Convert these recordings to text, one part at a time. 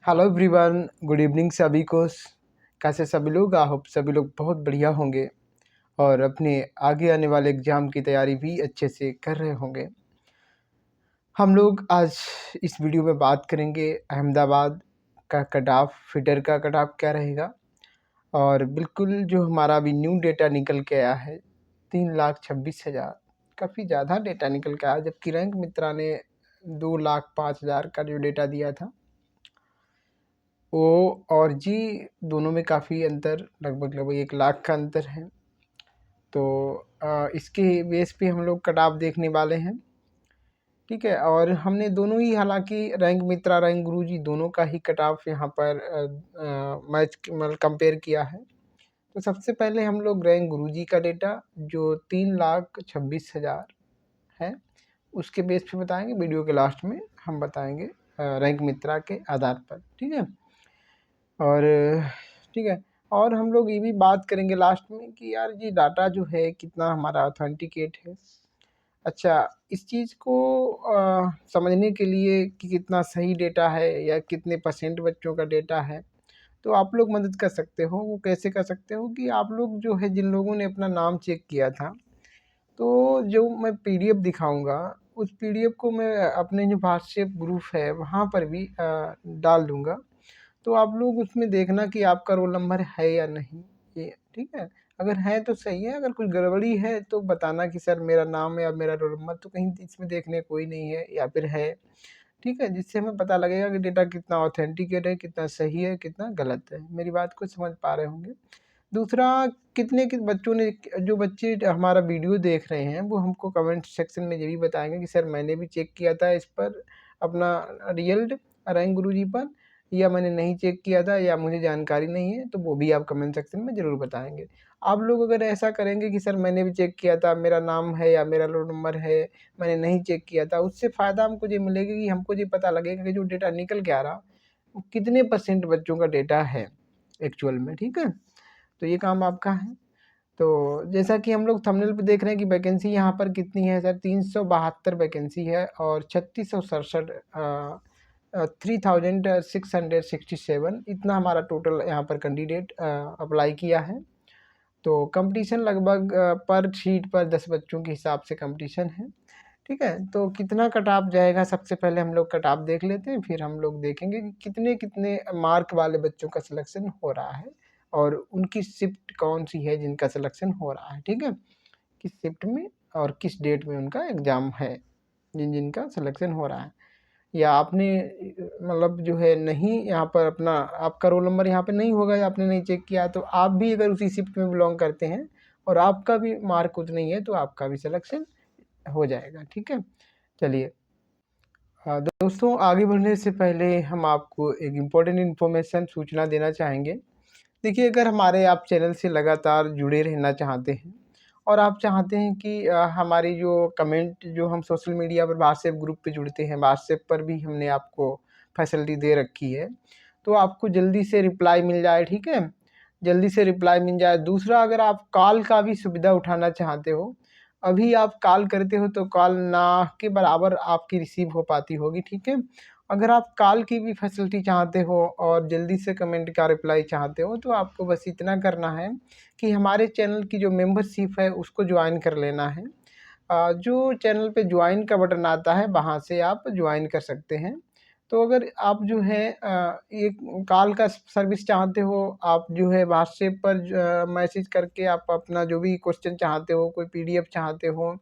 Hello everyone, good evening सभी को। कैसे सभी लोग? आई होप सभी लोग बहुत बढ़िया होंगे और अपने आगे आने वाले एग्ज़ाम की तैयारी भी अच्छे से कर रहे होंगे। हम लोग आज इस वीडियो में बात करेंगे अहमदाबाद का कट ऑफ, फिटर का कट ऑफ क्या रहेगा। और बिल्कुल जो हमारा अभी न्यू डेटा निकल के आया है 3,26,000, काफ़ी ज़्यादा डेटा निकल के आया, जबकि रैंक मित्रा ने 2,05,000 का जो डेटा दिया था ओ और जी दोनों में काफ़ी अंतर, लगभग 1 लाख का अंतर है। तो इसके बेस पे हम लोग कट ऑफ देखने वाले हैं, ठीक है। और हमने दोनों ही, हालांकि रैंक मित्रा, रैंक गुरुजी दोनों का ही कट ऑफ यहाँ पर मैच मतलब कंपेयर किया है। तो सबसे पहले हम लोग रैंक गुरुजी का डेटा जो 3,26,000 है उसके बेस पे बताएंगे। वीडियो के लास्ट में हम बताएंगे रैंक मित्रा के आधार पर, ठीक है। और ठीक है, और हम लोग ये भी बात करेंगे लास्ट में कि यार ये डाटा जो है कितना हमारा ऑथेंटिकेट है। अच्छा, इस चीज़ को समझने के लिए कि कितना सही डेटा है या कितने % बच्चों का डेटा है, तो आप लोग मदद कर सकते हो। वो कैसे कर सकते हो कि आप लोग जो है, जिन लोगों ने अपना नाम चेक किया था, तो जो मैं पीडीएफ दिखाऊंगा उस पीडीएफ को मैं अपने जो व्हाट्सएप ग्रुप है वहाँ पर भी डाल दूँगा। तो आप लोग उसमें देखना कि आपका रोल नंबर है या नहीं, ये ठीक है। अगर है तो सही है, अगर कुछ गड़बड़ी है तो बताना कि सर मेरा नाम या मेरा रोल नंबर तो कहीं इसमें देखने कोई नहीं है या फिर है, ठीक है। जिससे हमें पता लगेगा कि डेटा कितना ऑथेंटिकेट है, कितना सही है, कितना गलत है। मेरी बात को समझ पा रहे होंगे। दूसरा, कितने के बच्चों ने, जो बच्चे हमारा वीडियो देख रहे हैं वो हमको कमेंट सेक्शन में ये भी बताएंगे कि सर मैंने भी चेक किया था इस पर अपना रियल रैंक गुरुजी पर, या मैंने नहीं चेक किया था, या मुझे जानकारी नहीं है, तो वो भी आप कमेंट सेक्शन में ज़रूर बताएंगे। आप लोग अगर ऐसा करेंगे कि सर मैंने भी चेक किया था, मेरा नाम है या मेरा रोल नंबर है, मैंने नहीं चेक किया था, उससे फ़ायदा हमको ये मिलेगा कि हमको ये पता लगेगा कि जो डेटा निकल के आ रहा वो कितने % बच्चों का डेटा है एक्चुअल में, ठीक है। तो ये काम आपका है। तो जैसा कि हम लोग थंबनेल पे देख रहे हैं कि वैकेंसी यहाँ पर कितनी है सर, 372 वैकेंसी है और 3667 3667 इतना हमारा टोटल यहाँ पर कैंडिडेट अप्लाई किया है। तो कंपटीशन लगभग पर सीट पर 10 बच्चों के हिसाब से कंपटीशन है, ठीक है। तो कितना कट ऑफ जाएगा, सबसे पहले हम लोग कट ऑफ देख लेते हैं, फिर हम लोग देखेंगे कि कितने कितने मार्क वाले बच्चों का सिलेक्शन हो रहा है और उनकी शिफ्ट कौन सी है जिनका सिलेक्शन हो रहा है, ठीक है। किस शिफ्ट में और किस डेट में उनका एग्ज़ाम है, जिनका सिलेक्शन हो रहा है। या आपने मतलब जो है नहीं, यहाँ पर अपना आपका रोल नंबर यहाँ पे नहीं होगा या आपने नहीं चेक किया, तो आप भी अगर उसी शिफ्ट में बिलोंग करते हैं और आपका भी मार्क उतना ही है तो आपका भी सिलेक्शन हो जाएगा, ठीक है। चलिए, दोस्तों आगे बढ़ने से पहले हम आपको एक इम्पोर्टेंट इन्फॉर्मेशन सूचना देना चाहेंगे। देखिए, अगर हमारे आप चैनल से लगातार जुड़े रहना चाहते हैं और आप चाहते हैं कि हमारी जो कमेंट, जो हम सोशल मीडिया पर व्हाट्सएप ग्रुप पे जुड़ते हैं, व्हाट्सएप पर भी हमने आपको फैसिलिटी दे रखी है, तो आपको जल्दी से रिप्लाई मिल जाए, ठीक है। जल्दी से रिप्लाई मिल जाए। दूसरा, अगर आप कॉल का भी सुविधा उठाना चाहते हो, अभी आप कॉल करते हो तो कॉल ना के बराबर आपकी रिसीव हो पाती होगी, ठीक है। अगर आप कॉल की भी फैसिलिटी चाहते हो और जल्दी से कमेंट का रिप्लाई चाहते हो, तो आपको बस इतना करना है कि हमारे चैनल की जो मेंबरशिप है उसको ज्वाइन कर लेना है। जो चैनल पे ज्वाइन का बटन आता है वहाँ से आप ज्वाइन कर सकते हैं। तो अगर आप जो है एक कॉल का सर्विस चाहते हो, आप जो है व्हाट्सएप पर मैसेज करके आप अपना जो भी क्वेश्चन चाहते हो, कोई पीडीएफ चाहते हो,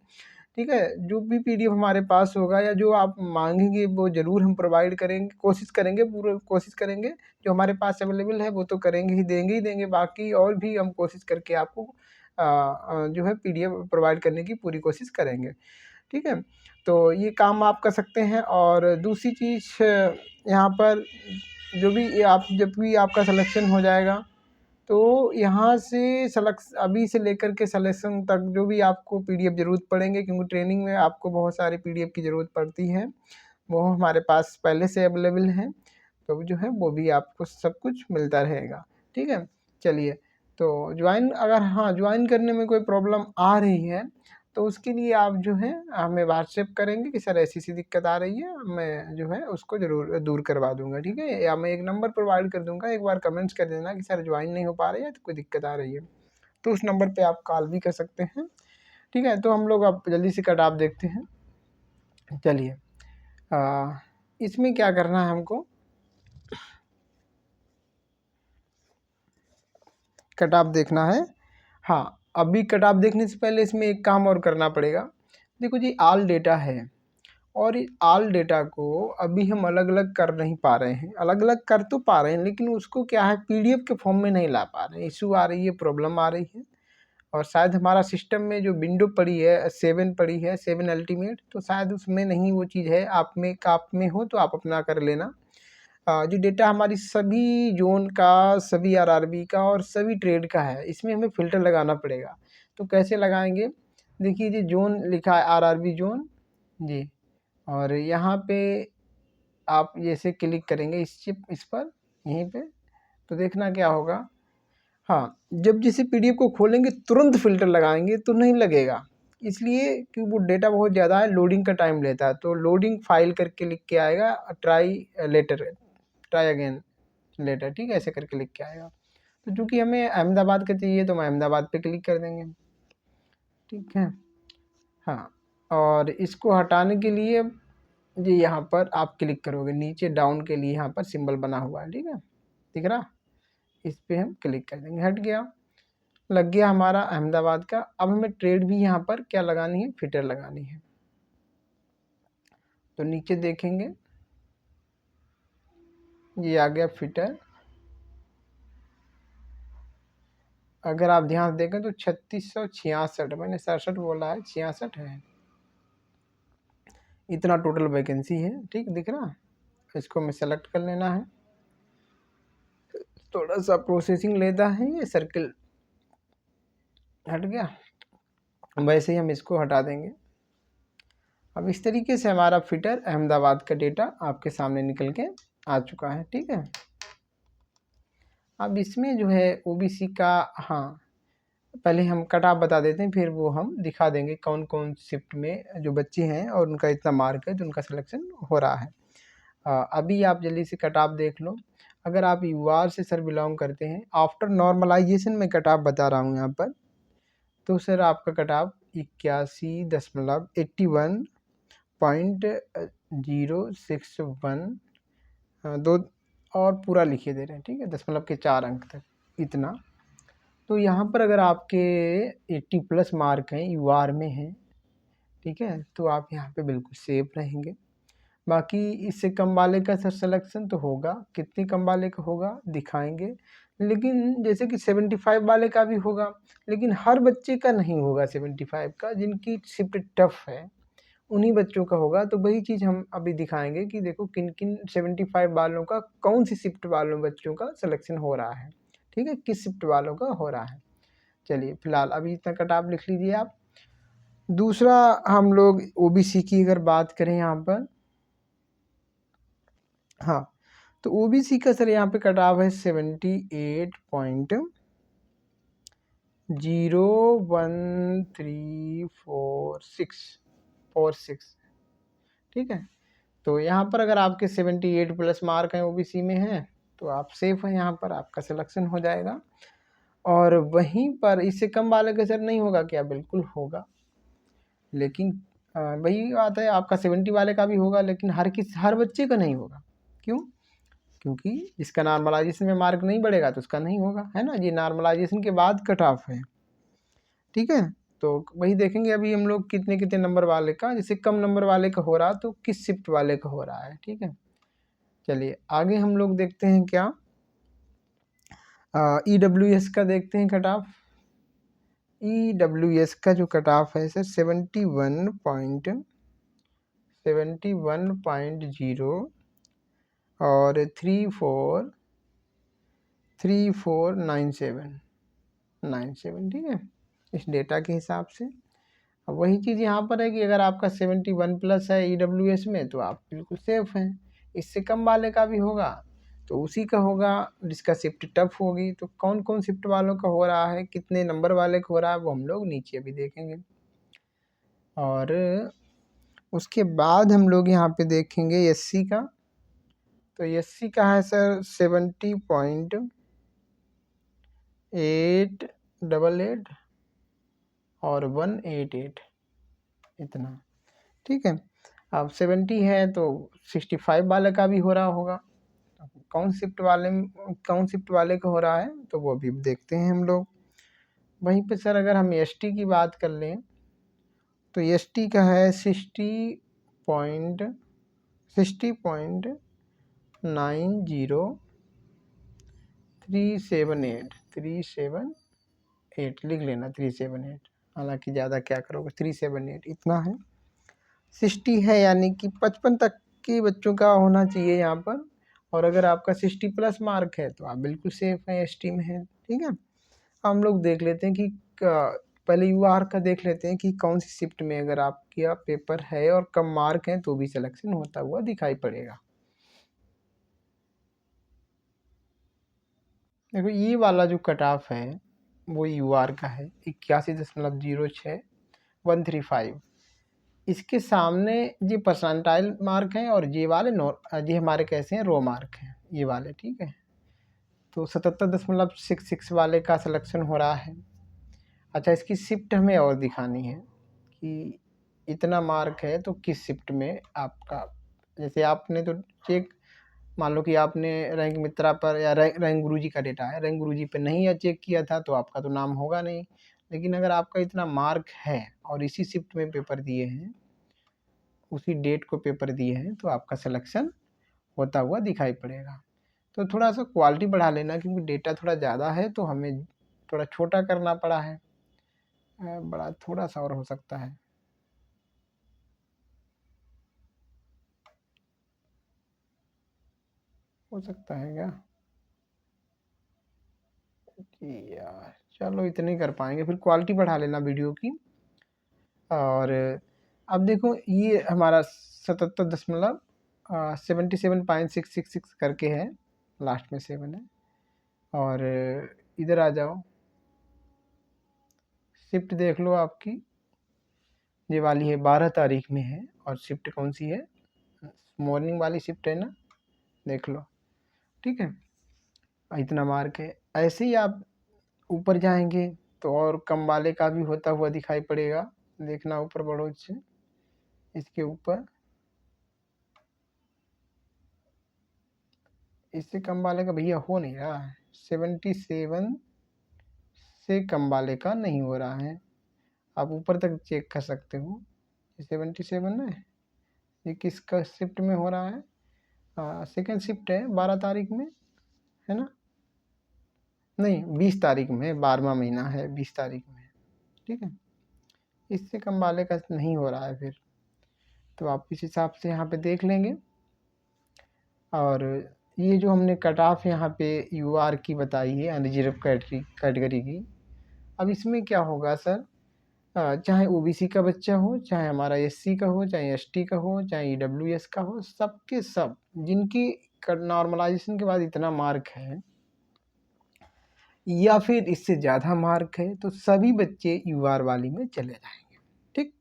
ठीक है, जो भी पीडीएफ हमारे पास होगा या जो आप मांगेंगे वो ज़रूर हम प्रोवाइड करेंगे, कोशिश करेंगे, पूरा कोशिश करेंगे। जो हमारे पास अवेलेबल है वो तो करेंगे ही देंगे, बाकी और भी हम कोशिश करके आपको जो है पीडीएफ प्रोवाइड करने की पूरी कोशिश करेंगे, ठीक है। तो ये काम आप कर सकते हैं। और दूसरी चीज़, यहाँ पर जो भी आप, जब भी आपका सिलेक्शन हो जाएगा तो यहाँ से अभी से लेकर के सिलेक्शन तक जो भी आपको पीडीएफ ज़रूरत पड़ेंगे, क्योंकि ट्रेनिंग में आपको बहुत सारे पीडीएफ की ज़रूरत पड़ती है, वो हमारे पास पहले से अवेलेबल हैं। तो जो है वो भी आपको सब कुछ मिलता रहेगा, ठीक है। चलिए, तो ज्वाइन, अगर हाँ ज्वाइन करने में कोई प्रॉब्लम आ रही है तो उसके लिए आप जो है हमें व्हाट्सएप करेंगे कि सर ऐसी दिक्कत आ रही है, मैं जो है उसको ज़रूर दूर करवा दूंगा, ठीक है। या मैं एक नंबर प्रोवाइड कर दूंगा, एक बार कमेंट्स कर देना कि सर ज्वाइन नहीं हो पा रही है तो कोई दिक्कत आ रही है, तो उस नंबर पे आप कॉल भी कर सकते हैं, ठीक है। तो हम लोग अब जल्दी से कट ऑफ देखते हैं। चलिए इसमें क्या करना है हमको, कट ऑफ देखना है। हाँ, अभी कट ऑफ देखने से पहले इसमें एक काम और करना पड़ेगा। देखो जी, ऑल डेटा है और इस ऑल डेटा को अभी हम अलग अलग कर नहीं पा रहे हैं, अलग अलग कर तो पा रहे हैं लेकिन उसको क्या है पीडीएफ के फॉर्म में नहीं ला पा रहे हैं, इशू आ रही है, प्रॉब्लम आ रही है। और शायद हमारा सिस्टम में जो विंडो पड़ी है 7 पड़ी है, 7 अल्टीमेट, तो शायद उसमें नहीं वो चीज़ है। आप में हो तो आप अपना कर लेना। जो डेटा हमारी सभी जोन का, सभी आरआरबी का और सभी ट्रेड का है, इसमें हमें फ़िल्टर लगाना पड़ेगा। तो कैसे लगाएंगे, देखिए जी, जोन लिखा है आरआरबी जोन जी, और यहाँ पे आप जैसे क्लिक करेंगे इस पर यहीं पे, तो देखना क्या होगा। हाँ, जब जैसे पीडीएफ को खोलेंगे तुरंत फ़िल्टर लगाएंगे तो नहीं लगेगा, इसलिए कि वो डेटा बहुत ज़्यादा है, लोडिंग का टाइम लेता है। तो लोडिंग फाइल करके लिख के आएगा, ट्राई अगेन लेटर, ठीक है, ऐसे करके लिख के आएगा। तो चूँकि हमें अहमदाबाद का चाहिए तो हम अहमदाबाद पे क्लिक कर देंगे, ठीक है। हाँ, और इसको हटाने के लिए जी यहाँ पर आप क्लिक करोगे, नीचे डाउन के लिए यहाँ पर सिंबल बना हुआ है, ठीक है, दिख रहा, इस पे हम क्लिक कर देंगे, हट गया, लग गया हमारा अहमदाबाद का। अब हमें ट्रेड भी यहाँ पर क्या लगानी है, फिटर लगानी है। तो नीचे देखेंगे ये आ गया फिटर। अगर आप ध्यान देखें तो 3666, मैंने 67 बोला है, 66 है, इतना टोटल वैकेंसी है, ठीक दिख रहा। इसको हमें सेलेक्ट कर लेना है, थोड़ा सा प्रोसेसिंग लेता है, ये सर्किल हट गया, वैसे ही हम इसको हटा देंगे। अब इस तरीके से हमारा फिटर अहमदाबाद का डेटा आपके सामने निकल के आ चुका है, ठीक है। अब इसमें जो है ओबीसी का, हाँ पहले हम कट ऑफ बता देते हैं, फिर वो हम दिखा देंगे कौन कौन शिफ्ट में जो बच्चे हैं और उनका इतना मार्क है तो उनका सिलेक्शन हो रहा है। अभी आप जल्दी से कट ऑफ देख लो। अगर आप यूआर से सर बिलोंग करते हैं, आफ्टर नॉर्मलाइजेशन में कट ऑफ बता रहा हूँ यहाँ पर, तो सर आपका कट ऑफ 81.061 दो और पूरा लिखिए दे रहे हैं, ठीक है, 0.4 अंक तक इतना। तो यहाँ पर अगर आपके 80 प्लस मार्क हैं, यूआर में हैं, ठीक है, तो आप यहाँ पे बिल्कुल सेफ रहेंगे। बाकी इससे कम वाले का सर सिलेक्शन तो होगा, कितने कम वाले का होगा दिखाएंगे, लेकिन जैसे कि 75 वाले का भी होगा, लेकिन हर बच्चे का नहीं होगा 75 का, जिनकी शिफ्ट टफ है उन्हीं बच्चों का होगा। तो वही चीज़ हम अभी दिखाएंगे कि देखो किन किन 75 वालों का, कौन सी शिफ्ट वालों बच्चों का सिलेक्शन हो रहा है, ठीक है, किस शिफ्ट वालों का हो रहा है। चलिए फिलहाल अभी इतना कट ऑफ लिख लीजिए आप। दूसरा हम लोग ओबीसी की अगर बात करें यहाँ पर, हाँ, तो ओबीसी का सर यहाँ पे कट ऑफ है 78.01346, ठीक है। तो यहाँ पर अगर आपके 78 प्लस मार्क हैं ओबीसी में हैं तो आप सेफ हैं, यहाँ पर आपका सिलेक्शन हो जाएगा। और वहीं पर इससे कम वाले का सर नहीं होगा क्या, बिल्कुल होगा, लेकिन वही बात है, आपका 70 वाले का भी होगा लेकिन हर बच्चे का नहीं होगा। क्यों? क्योंकि जिसका नॉर्मलाइजेशन में मार्क नहीं बढ़ेगा तो उसका नहीं होगा, है ना, ये नॉर्मलाइजेशन के बाद कट ऑफ है, ठीक है। तो वही देखेंगे अभी हम लोग कितने कितने नंबर वाले का, जैसे कम नंबर वाले का हो रहा तो किस शिफ्ट वाले का हो रहा है, ठीक है। चलिए आगे हम लोग देखते हैं क्या, ईडब्ल्यूएस का देखते हैं कट ऑफ। ईडब्ल्यूएस का जो कट ऑफ है सर 71.0 और 3497, ठीक है, इस डेटा के हिसाब से। अब वही चीज़ यहाँ पर है कि अगर आपका 71 प्लस है ईडब्ल्यूएस में तो आप बिल्कुल सेफ हैं। इससे कम वाले का भी होगा तो उसी का होगा जिसका शिफ्ट टफ होगी। तो कौन कौन शिफ्ट वालों का हो रहा है, कितने नंबर वाले का हो रहा है, वो हम लोग नीचे भी देखेंगे। और उसके बाद हम लोग यहाँ पे देखेंगे एससी का। तो एससी का है सर 70.888 और 188 इतना, ठीक है। अब 70 है तो 65 वाले का भी हो रहा होगा, कौन शिफ्ट वाले का हो रहा है तो वो भी देखते हैं हम लोग। वहीं पे सर अगर हम एसटी की बात कर लें तो एसटी का है 60.378 लिख लेना 378, हालांकि ज़्यादा क्या करोगे 378 इतना है। 60 है यानी कि 55 तक के बच्चों का होना चाहिए यहाँ पर, और अगर आपका 60 प्लस मार्क है तो आप बिल्कुल सेफ है, एसटी में है, ठीक है। हम लोग देख लेते हैं कि पहले यूआर का देख लेते हैं कि कौन सी शिफ्ट में अगर आपका पेपर है और कम मार्क है तो भी सिलेक्शन होता हुआ दिखाई पड़ेगा। देखो ये वाला जो कट ऑफ है वो यूआर का है 81.06 इसके सामने ये परसेंटाइल मार्क हैं और ये वाले ये हमारे कैसे हैं रो मार्क हैं ये वाले, ठीक है। तो 77.66 वाले का सिलेक्शन हो रहा है। अच्छा इसकी शिफ्ट हमें और दिखानी है कि इतना मार्क है तो किस शिफ्ट में आपका, जैसे आपने तो चेक मान लो कि आपने रैंक मित्रा पर या रैंक गुरुजी का डेटा है, रैंक गुरुजी पे नहीं या चेक किया था तो आपका तो नाम होगा नहीं। लेकिन अगर आपका इतना मार्क है और इसी शिफ्ट में पेपर दिए हैं, उसी डेट को पेपर दिए हैं, तो आपका सिलेक्शन होता हुआ दिखाई पड़ेगा। तो थोड़ा सा क्वालिटी बढ़ा लेना क्योंकि डेटा थोड़ा ज़्यादा है तो हमें थोड़ा छोटा करना पड़ा है, बड़ा थोड़ा सा और हो सकता है। हो सकता है क्या कि यार, चलो इतने ही कर पाएंगे, फिर क्वालिटी बढ़ा लेना वीडियो की। और अब देखो ये हमारा 77.77.666 करके है, लास्ट में 7 है। और इधर आ जाओ, शिफ्ट देख लो आपकी ये वाली है 12 तारीख में है, और शिफ्ट कौन सी है, मॉर्निंग वाली शिफ्ट है ना, देख लो, ठीक है। इतना मार्क है। ऐसे ही आप ऊपर जाएंगे तो और कम वाले का भी होता हुआ दिखाई पड़ेगा, देखना ऊपर बढ़ो से, इसके ऊपर इससे कम वाले का भैया हो नहीं रहा है, 77 से कम वाले का नहीं हो रहा है। आप ऊपर तक चेक कर सकते हो, 77 है, ये किसका शिफ्ट में हो रहा है, सेकेंड शिफ्ट है 12 तारीख में, है ना, नहीं 20 तारीख में, 12वां महीना है 20 तारीख में, ठीक है। इससे कम वाले का नहीं हो रहा है फिर, तो आप इस हिसाब से यहाँ पे देख लेंगे। और ये जो हमने कट ऑफ यहाँ पे यूआर की बताई है अनरिजर्व कैटेगरी की, अब इसमें क्या होगा सर, चाहे ओबीसी का बच्चा हो, चाहे हमारा एससी का हो, चाहे एसटी का हो, चाहे ईडब्ल्यूएस का हो, सबके सब जिनकी नॉर्मलाइजेशन के बाद इतना मार्क है या फिर इससे ज़्यादा मार्क है तो सभी बच्चे यूआर वाली में चले जाएंगे, ठीक।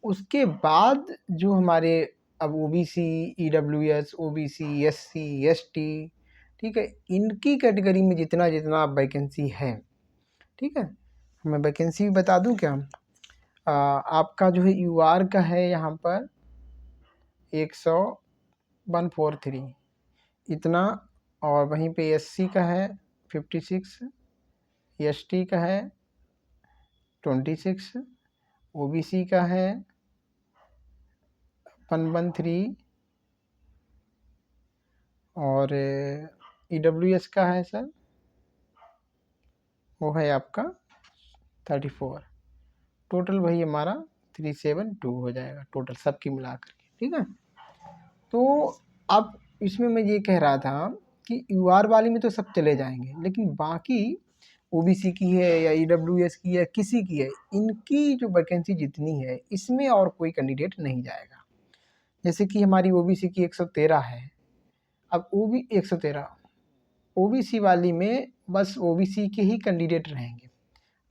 उसके बाद जो हमारे अब OBC, EWS, OBC, SC, ST, ठीक है, इनकी कैटेगरी में जितना जितना वैकेंसी है, ठीक है, मैं वैकेंसी भी बता दूं क्या, आपका जो है यूआर का है यहाँ पर 143 इतना, और वहीं पे एससी का है 56, एसटी का है 26, ओबीसी का है 113, और ईडब्ल्यूएस का है सर वो है आपका 34, टोटल वही हमारा 372 हो जाएगा टोटल सबकी मिला करके, ठीक है। तो अब इसमें मैं ये कह रहा था कि यूआर वाली में तो सब चले जाएंगे, लेकिन बाकी ओबीसी की है या ईडब्ल्यूएस की है, किसी की है, इनकी जो वैकेंसी जितनी है इसमें और कोई कैंडिडेट नहीं जाएगा। जैसे कि हमारी ओबीसी की 113 है, अब ओबी 113 ओबीसी वाली में बस ओबीसी के ही कैंडिडेट रहेंगे।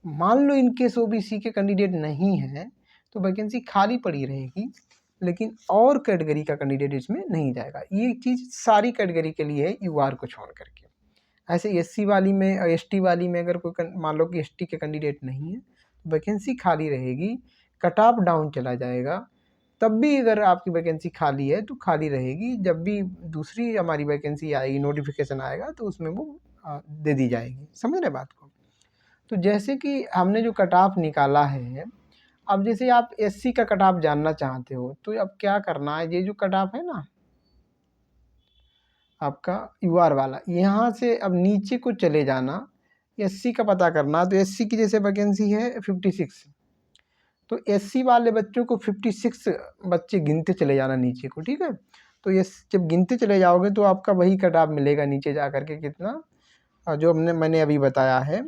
मान लो इनकेस ओबीसी के कैंडिडेट नहीं हैं तो वैकेंसी खाली पड़ी रहेगी, लेकिन और कैटेगरी का कैंडिडेट इसमें नहीं जाएगा। ये चीज़ सारी कैटेगरी के लिए है, यूआर को छोड़ करके। ऐसे एससी वाली में, एसटी वाली में अगर कोई मान लो कि एसटी के कैंडिडेट नहीं है, वैकेंसी खाली रहेगी, कट ऑफ डाउन चला जाएगा। तब भी अगर आपकी वैकेंसी खाली है तो खाली रहेगी, जब भी दूसरी हमारी वैकेंसी आएगी, नोटिफिकेशन आएगा, तो उसमें वो दे दी जाएगी। समझ रहे बात को? तो जैसे कि हमने जो कट ऑफ निकाला है, अब जैसे आप एससी का कट ऑफ जानना चाहते हो, तो अब क्या करना है, ये जो कट ऑफ है ना आपका यूआर वाला, यहाँ से अब नीचे को चले जाना, एससी का पता करना। तो एससी की जैसे वैकेंसी है 56, तो एससी वाले बच्चों को 56 बच्चे गिनते चले जाना नीचे को, ठीक है। तो ये जब गिनते चले जाओगे तो आपका वही कट ऑफ मिलेगा नीचे जा करके, कितना जो मैंने अभी बताया है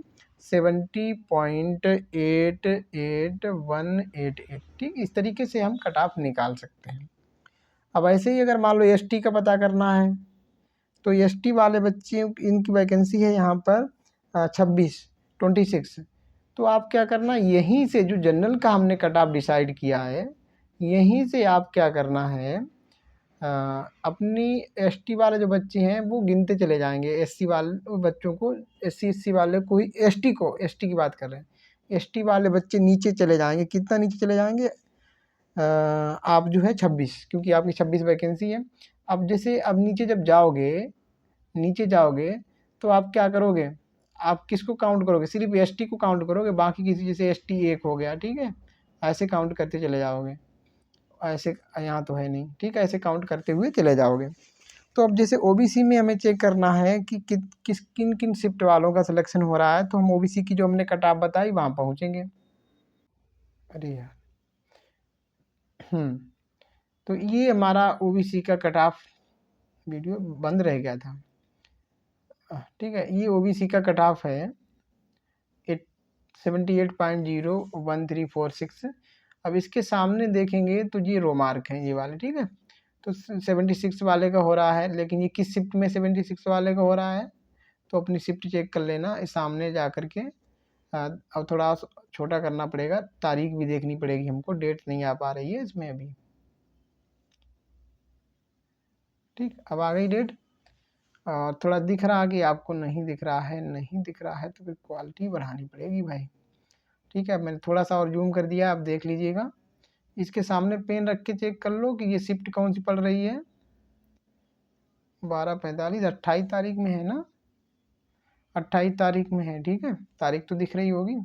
70.881888। ठीक, इस तरीके से हम कट ऑफ निकाल सकते हैं। अब ऐसे ही अगर मान लो एसटी का पता करना है, तो एसटी वाले बच्चे इनकी वैकेंसी है यहाँ पर 26। तो आप क्या करना, यहीं से जो जनरल का हमने कट ऑफ डिसाइड किया है, यहीं से आप क्या करना है, अपनी एसटी वाले जो बच्चे हैं वो गिनते चले जाएंगे, एससी वाले बच्चों को, एससी वाले को ही, एसटी की बात कर रहे हैं, एसटी वाले बच्चे नीचे चले जाएंगे। कितना नीचे चले जाएंगे, आप जो है 26, क्योंकि आपकी 26 वैकेंसी है। अब जैसे अब नीचे जाओगे तो आप क्या करोगे, आप किसको काउंट करोगे, सिर्फ एसटी को काउंट करोगे, बाकी किसी, जैसे एसटी 1 हो गया, ठीक है, ऐसे काउंट करते चले जाओगे। ऐसे यहाँ तो है नहीं, ठीक है, ऐसे काउंट करते हुए चले जाओगे। तो अब जैसे ओबीसी में हमें चेक करना है कि किन किन शिफ्ट वालों का सिलेक्शन हो रहा है, तो हम ओबीसी की जो हमने कट ऑफ बताई वहाँ पहुँचेंगे। अरे यार, तो ये हमारा ओबीसी का कट ऑफ, वीडियो बंद रह गया था, ठीक है। ये ओबीसी का कट ऑफ है 78.01346। अब इसके सामने देखेंगे तो ये रो मार्क हैं, ये वाले, ठीक है। तो 76 वाले का हो रहा है, लेकिन ये किस शिफ्ट में 76 वाले का हो रहा है, तो अपनी शिफ्ट चेक कर लेना, इस सामने जा कर के। अब थोड़ा छोटा करना पड़ेगा, तारीख भी देखनी पड़ेगी हमको, डेट नहीं आ पा रही है इसमें अभी, ठीक। अब आ गई डेट, और थोड़ा दिख रहा कि आपको नहीं दिख रहा है, नहीं दिख रहा है तो फिर क्वालिटी बढ़ानी पड़ेगी भाई, ठीक है। मैंने थोड़ा सा और जूम कर दिया, आप देख लीजिएगा। इसके सामने पेन रख के चेक कर लो कि ये शिफ्ट कौन सी पड़ रही है। 12:45, 28 तारीख में है ना, 28 तारीख में है, ठीक है, तारीख तो दिख रही होगी।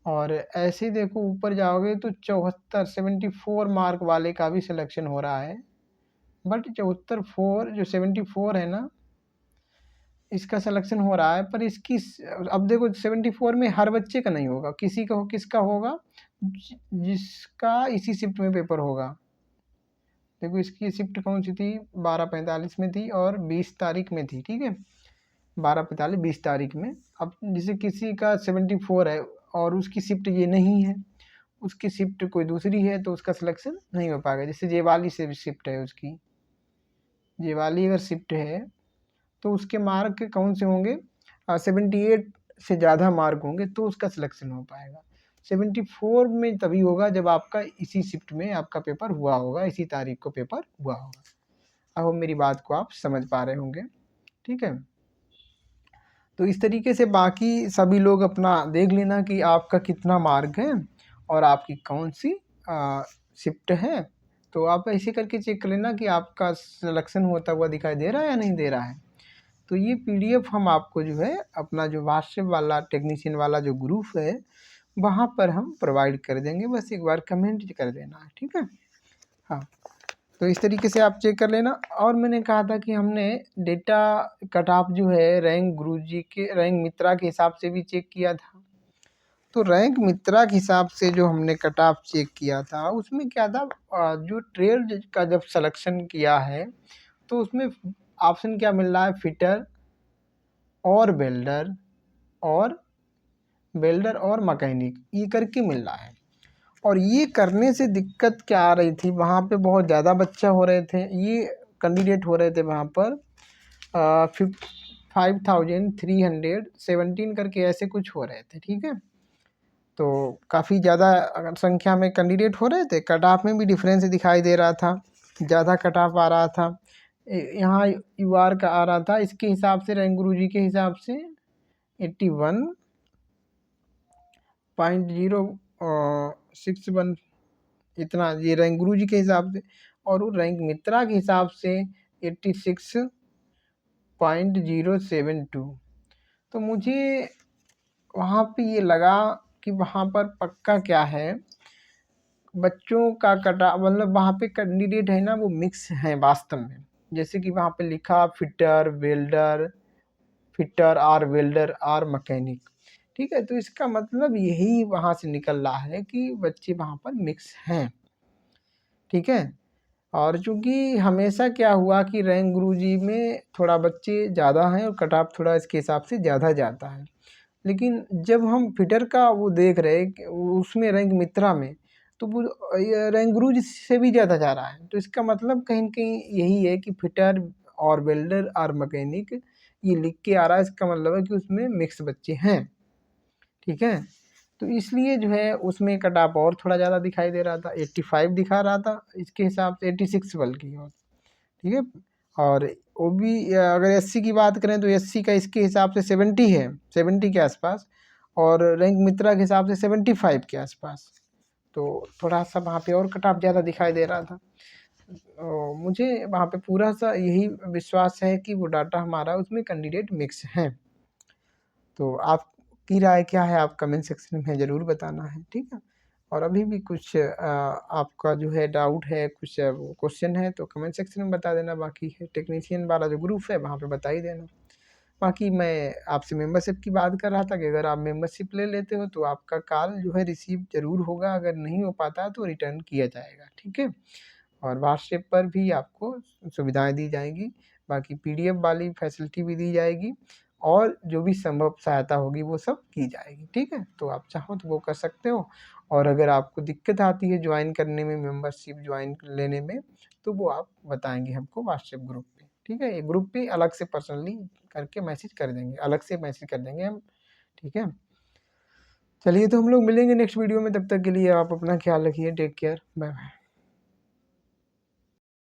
और ऐसे ही देखो ऊपर जाओगे तो 74 मार्क वाले का भी सिलेक्शन हो रहा है, बट 74 जो 74 है ना, इसका सिलेक्शन हो रहा है, पर इसकी अब देखो 74 में हर बच्चे का नहीं होगा, किसी का किसका होगा, जिसका इसी शिफ्ट में पेपर होगा। देखो इसकी शिफ्ट कौन सी थी, 12:45 में थी और 20 तारीख में थी, ठीक है, 12:45 20 तारीख में। अब जैसे किसी का 74 है और उसकी शिफ्ट ये नहीं है, उसकी शिफ्ट कोई दूसरी है, तो उसका सिलेक्शन नहीं हो पाएगा। जैसे ये वाली से शिफ्ट है उसकी, ये वाली अगर शिफ्ट है तो उसके मार्क कौन से होंगे, 78 से ज़्यादा मार्क होंगे तो उसका सिलेक्शन हो पाएगा। 74 में तभी होगा जब आपका इसी शिफ्ट में आपका पेपर हुआ होगा, इसी तारीख को पेपर हुआ होगा। अब मेरी बात को आप समझ पा रहे होंगे, ठीक है। तो इस तरीके से बाकी सभी लोग अपना देख लेना कि आपका कितना मार्क है और आपकी कौन सी शिफ्ट है। तो आप ऐसे करके चेक कर लेना कि आपका सिलेक्शन होता हुआ दिखाई दे रहा है या नहीं दे रहा है। तो ये पीडीएफ हम आपको जो है अपना जो व्हाट्सएप वाला टेक्नीशियन वाला जो ग्रुप है वहाँ पर हम प्रोवाइड कर देंगे, बस एक बार कमेंट कर देना है, ठीक है। हाँ, तो इस तरीके से आप चेक कर लेना। और मैंने कहा था कि हमने डेटा कट ऑफ जो है रैंक गुरुजी के, रैंक मित्रा के हिसाब से भी चेक किया था। तो रैंक मित्रा के हिसाब से जो हमने कट ऑफ चेक किया था उसमें क्या था, जो ट्रेड का जब सिलेक्शन किया है तो उसमें ऑप्शन क्या मिल रहा है, फिटर और वेल्डर और मैकेनिक, ये करके मिल रहा है। और ये करने से दिक्कत क्या आ रही थी, वहाँ पे बहुत ज़्यादा बच्चा हो रहे थे, ये कैंडिडेट हो रहे थे वहाँ पर 5317 करके ऐसे कुछ हो रहे थे, ठीक है। तो काफ़ी ज़्यादा संख्या में कैंडिडेट हो रहे थे, कट ऑफ में भी डिफरेंस दिखाई दे रहा था, ज़्यादा कट ऑफ आ रहा था। यहाँ यूआर का आ रहा था, इसके हिसाब से रैंक गुरुजी के हिसाब से 81.061 इतना ये रैंक गुरुजी के हिसाब से, और वो रैंक मित्रा के हिसाब से 86.072। तो मुझे वहाँ पे ये लगा कि वहाँ पर पक्का क्या है, बच्चों का कटा मतलब वहाँ पे कैंडिडेट है ना वो मिक्स हैं वास्तव में। जैसे कि वहाँ पे लिखा fitter or welder or mechanic, ठीक है। तो इसका मतलब यही वहाँ से निकल रहा है कि बच्चे वहाँ पर मिक्स हैं, ठीक है। और चूंकि हमेशा क्या हुआ कि रैंक गुरुजी में थोड़ा बच्चे ज़्यादा हैं और कट ऑफ थोड़ा इसके हिसाब से ज़्यादा जाता है, लेकिन जब हम फिटर का वो देख रहे कि उसमें रैंक मित्रा में, तो वो रैंक गुरुजी से भी ज़्यादा जा रहा है। तो इसका मतलब कहीं न कहीं यही है कि फिटर और वेल्डर और मैकेनिक ये लिख के आ रहा है, इसका मतलब है कि उसमें मिक्स बच्चे हैं, ठीक है। तो इसलिए जो है उसमें कट ऑफ और थोड़ा ज़्यादा दिखाई दे रहा था, 85 दिखा रहा था, इसके हिसाब से 86 बल्कि, और ठीक है। और वो भी अगर एससी की बात करें तो एससी का इसके हिसाब से 70 है, 70 के आसपास, और रैंक मित्रा के हिसाब से 75 के आसपास। तो थोड़ा सा वहाँ पे और कट ऑफ ज़्यादा दिखाई दे रहा था। मुझे वहाँ पे पूरा सा यही विश्वास है कि वो डाटा हमारा उसमें कैंडिडेट मिक्स हैं। तो आपकी राय क्या है, आप कमेंट सेक्शन में ज़रूर बताना है, ठीक है। और अभी भी कुछ आपका जो है डाउट है, कुछ क्वेश्चन है तो कमेंट सेक्शन में बता देना। बाकी है टेक्नीशियन वाला जो ग्रुप है वहाँ पे बता ही देना। बाकी मैं आपसे मेंबरशिप की बात कर रहा था कि अगर आप मेंबरशिप ले लेते हो तो आपका कॉल जो है रिसीव ज़रूर होगा, अगर नहीं हो पाता तो रिटर्न किया जाएगा, ठीक है। और व्हाट्सएप पर भी आपको सुविधाएं दी जाएंगी, बाकी पीडीएफ वाली फैसिलिटी भी दी जाएगी, और जो भी संभव सहायता होगी वो सब की जाएगी, ठीक है। तो आप चाहो तो वो कर सकते हो, और अगर आपको दिक्कत आती है ज्वाइन करने में, मेंबरशिप ज्वाइन लेने में, तो वो आप बताएंगे हमको व्हाट्सएप ग्रुप पे, ठीक है। ये ग्रुप पे अलग से पर्सनली करके मैसेज कर देंगे, अलग से मैसेज कर देंगे हम, ठीक है। चलिए तो हम लोग मिलेंगे नेक्स्ट वीडियो में, तब तक के लिए आप अपना ख्याल रखिए, टेक केयर, बाय बाय।